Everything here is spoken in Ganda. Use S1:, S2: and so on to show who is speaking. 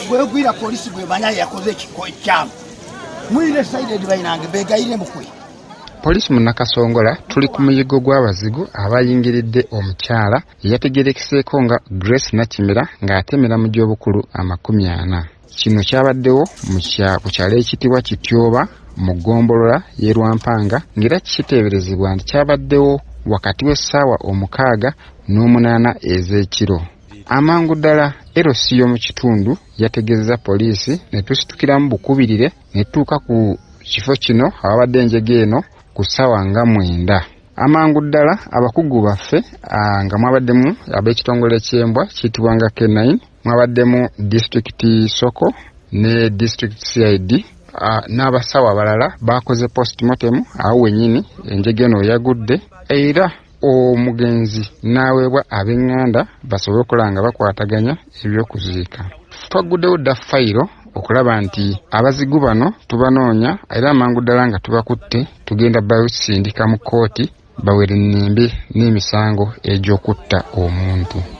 S1: gwegwira polisi gwe banya yakoze ekyamu mwire side bayinange begayire mukwe.
S2: Polisi mu Nakasongola tuli ku muyigo gw'abazigu abayingiridde omukyala eyategerekeseeko nga Grace Nakimera ng'atemera mu gy'obukulu 40. Kino kyabaddewo ku kyalo ekitibwa Kityoba mu Ggombolola y'e Lwampanga ng'era kiteeberezebwa nti kyabaddewo wakati w'essaawa 6:08 ez'ekiro. Amangu ddala erosiyo mu kitundu yategeeza poliisi ne tusitukiramu bukubirire ne tuuka ku kifo kino awabadde enjege eno ku ssaawa nga 9. Amangu ddala abakugu baffe nga mwabaddemu ab'ekitongole ky'embwa kiyitibwa nga K9, mwabaddemu District Soko ne District CID n'abasawo abalala bakoze postmortem awo wennyini enjege eno yagudde era omugenzi n'aweebwa ab'eŋŋanda basobole okulaba nga bakwataganya ebyokuziika. Twaguddewo dda fayiro okulaba nti abazigu bano tubanoonya era amangu ddala nga tubakutte tugenda basindika mu kkooti bawere nnembe n'emisango egy'okutta omuntu.